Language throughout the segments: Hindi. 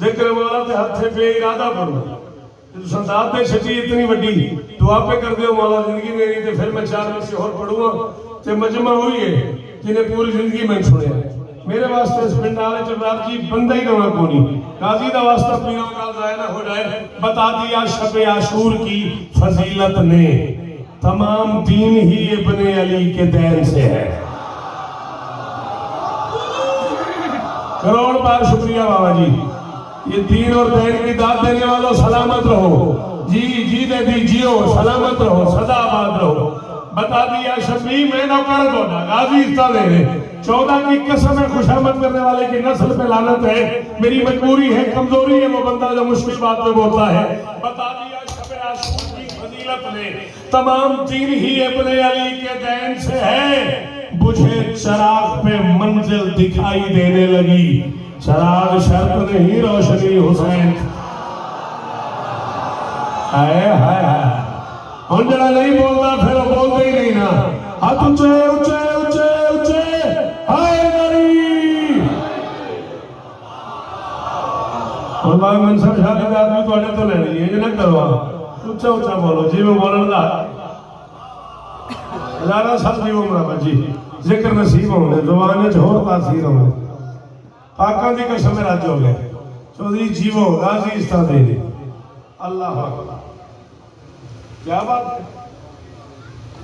जिक्र मौला ते हथे पे इरादा पढ़ो संदात ने सच्ची इतनी वड्डी दुआ पे कर दियो मौला जिंदगी मेरी ते फिर मैं 4 में से और पढ़ूंगा ते मजमा हुई है जिन्हें पूरी जिंदगी में सुने मेरे वास्ते इस पिंड वाले जबरार जी बंदा ही रवा कोनी गाजी दा वास्ता पीरों का जाया ना हो जाए बता दिया शब आशूर की फजीलत ने तमाम दीन ही इब्ने अली के दैन से है। करोड़ बार शुक्रिया बाबा जी। ये दीन और दैन की दाद देने वालों सलामत रहो जी जी दे दी जियो सलामत रहो सदा आबाद रहो। बता दिया शफी मैं नौकर दोना गाजी इस्ता दे रहे 14 की कसम है खुशामद करने वाले की नस्ल पे लानत है मेरी मजबूरी है कमजोरी है वो बंदा जो मुश्किल बात में बोलता है। बता दिया शब आशूर की फजीलत ने तमाम दीन ही इब्ने अली के दैन से है। बुझे चिराग पे मंजिल दिखाई देने लगी चिराग शर्त नहीं रोशनी हुसैन हाय हाय हाय हम जरा नहीं बोलता फिर बोलते ही नहीं ना हाथ ऊंचे ऊंचे ऊंचे ऊंचे हाय नारी और भाई मनसब शादी का आदमी थोड़े तो लेनी है ना करवा ऊंचा ऊंचा बोलो जी मैं बोलने दा 1000 साल की उम्र है जी जिक्र नसीब होने जुबान झोर तासीर होने पाका दी कसम राज हो गए चौधरी जीवो गाजी इस्ता दे अल्लाह अकबर क्या बात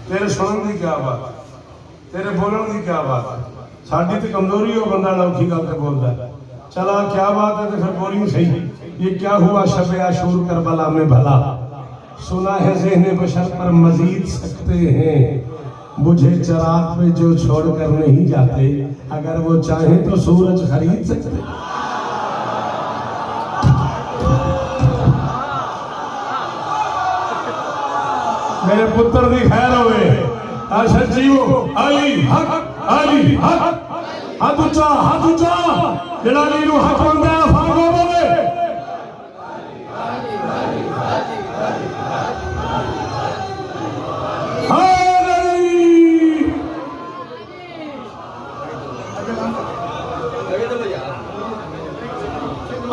तेरे सुनन की क्या बात तेरे बोलन की क्या बात साडी ते कमजोरी हो बंदा लौकी गल ते बोलदा चला क्या बात है तो फिर बोली सही ये क्या हुआ शब आशूर करबला में भला सुना है ज़हन बशर पर मजीद सकते हैं मुझे चिराग पे जो छोड़कर नहीं जाते अगर वो चाहे तो सूरज खरीद सकते। मेरे पुत्र की खैर होवे आशा जीवो अली हक हाथ ऊंचा जेड़ा अली नु हक मंदा फागो बोले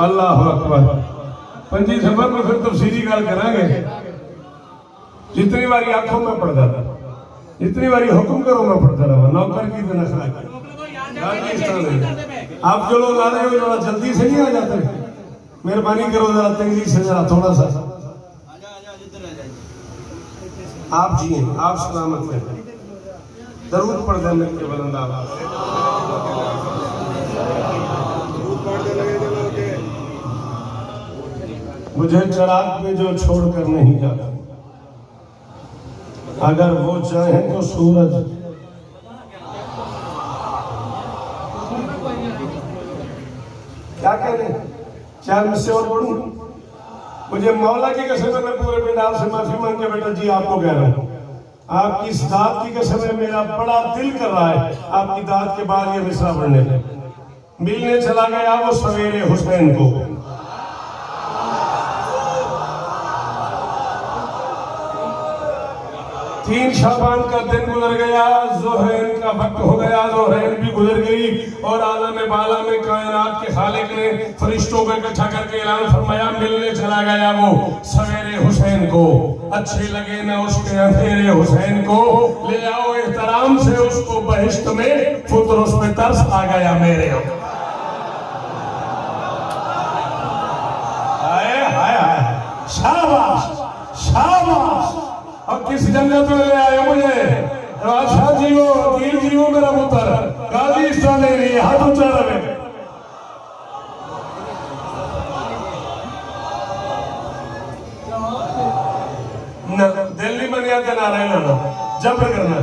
अल्लाह अकबर। 25 सफर में फिर तफसीली गल करांगे जितनी बारी आंखों में पढ़ता था जितनी बारी हुक्म करो मैं पढ़ता रहा नौकर की तो नखरा आप जो लोग आ रहे हो जरा जल्दी से नहीं आ जाते मेहरबानी करो जरा तेजी से जरा थोड़ा सा आप जिए आप सलामत रहें दरूद पढ़ देने के बुलंदा मुझे चिराग पे जो छोड़कर नहीं जाता अगर वो चाहे तो सूरज क्या कह रहे 4 में से और पढ़ूं मुझे मौला की कसम है मैं पूरे पिंडाल से माफी मांग के बेटा जी आपको कह रहा हूं आपकी इस दात की कसम है मेरा बड़ा दिल कर रहा है आपकी दात के बाद ये मिसरा पढ़ने मिलने चला गया वो सवेरे हुसैन को 3 शाबान का दिन गुजर गया ज़ोहर का वक्त हो गया ज़ोहर भी गुजर गई और आलम बाला में कायनात के खालिक ने फरिश्तों को इकट्ठा करके ऐलान फरमाया मिलने चला गया वो सवेरे हुसैन को अच्छे लगे ना उसके अंधेरे हुसैन को ले आओ एहतराम से उसको बहिश्त में पुत्र उस पे तरस आ गया मेरे शाबाश शाबाश अब किस जन्नत में ले आए मुझे राशा जीवो तीर जीवो मेरा पुत्र गाजी इस्ता ले रही है हाथ ऊंचा रहे दिल्ली में नहीं ना रहना जब करना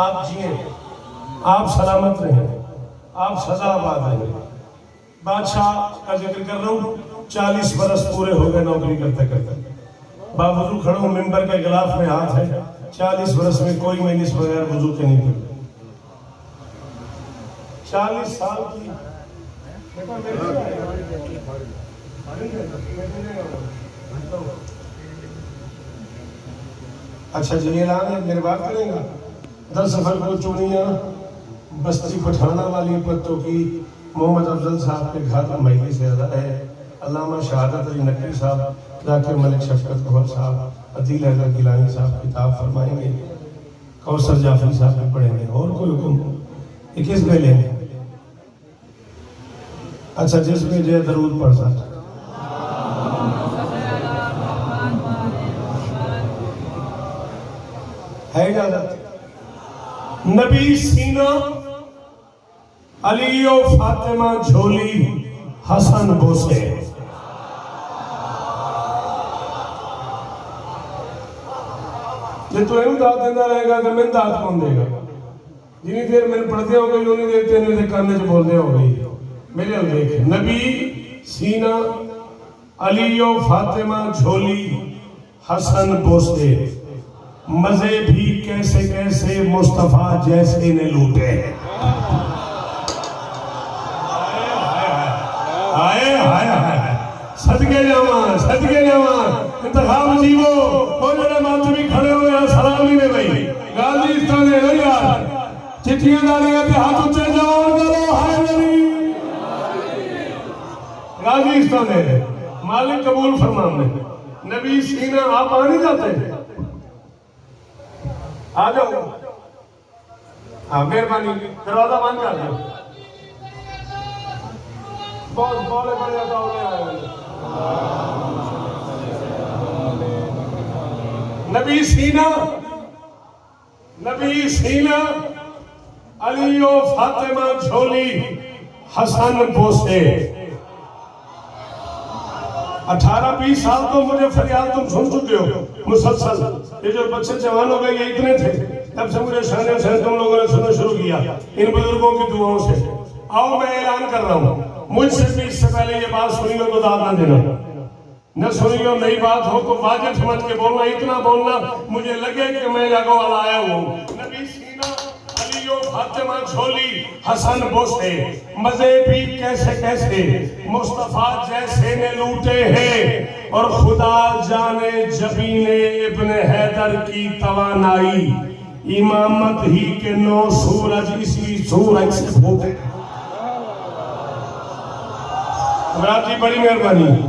आप जिए आप सलामत रहे आप सदा आबाद रहे बादशाह का जिक्र कर रहा हूँ 40 बरस पूरे हो गए नौकरी करते करते बावजूद खड़ा हूँ मेंबर के गिलाफ में हाथ है 40 बरस में कोई महीने बगैर वजू के नहीं करते 40 साल की बेटा अच्छा जी, ऐलान है, मेरे बात करेंगे। 10 सफर को चुनिया बस्ती पठाना वाली पत्तों की मोहम्मद अफजल साहब के घर महीने से अदा है। अल्लामा शहादत अली नकवी साहब, जाकिर मलिक शफकत कौर साहब, अदील हैदर गिलानी साहब किताब फरमाएंगे, कौसर जाफरी साहब भी पढ़ेंगे। और कोई हुक्म? ये किस में लेंगे? अच्छा, जिसमें जो दरूद पढ़ सकता है इजाजत। नबी सीना, अली और फातिमा झोली, हसन बोसे। जे तू इन दात देता रहेगा तो मैं दात कौन देगा? जिनी देर मैंने पढ़ते हो गई उन्हीं देर तेन काने च बोलते हो गई। मेरे हल देख, नबी सीना, अली और फातिमा झोली, हसन बोसे, मजे भी कैसे कैसे मुस्तफा जैसे ने लूटे। आए हाय हाय, सदके जावा इंतखाब जीवो। और जरा मातमी खड़े हो यार, सलामी में भाई गाजी इस तरह दे यार, चिट्ठियां डालियां के हाथ ऊंचे जाओ करो, हाय मेरी गाजी इस तरह दे, मालिक कबूल फरमा। में नबी सीना आप आ नहीं जाते? आ जाओ। हाँ मेहरबानी, दरवाजा बंद कर दो। बहुत बड़े बड़े आए। नबी सीना, अली और फातिमा झोली, हसन बोसे। 18-20 साल तो मुझे फरियाद तुम सुन चुके हो मुसलसल। ये जो बच्चे जवान हो गए ये इतने थे, तब से मुझे शान तुम लोगों ने सुनना शुरू किया इन बुजुर्गों की दुआओं से। आओ मैं ऐलान कर रहा हूँ, मुझसे भी इससे पहले ये बात सुनी हो तो दाद ना देना, न सुनी हो नई बात हो तो वाजिब समझ के बोलना। इतना बोलना मुझे लगे कि मैं जागो वाला आया हूँ। नबी सीना, अली और फातिमा झोली, हसन बोसे, मजे भी कैसे कैसे मुस्तफा जैसे ने लूटे हैं। और खुदा जाने जबीने इब्ने हैदर की तवानाई, इमामत ही के 9 सूरज इसी सूरज से फूटे। जी बड़ी मेहरबानी जी।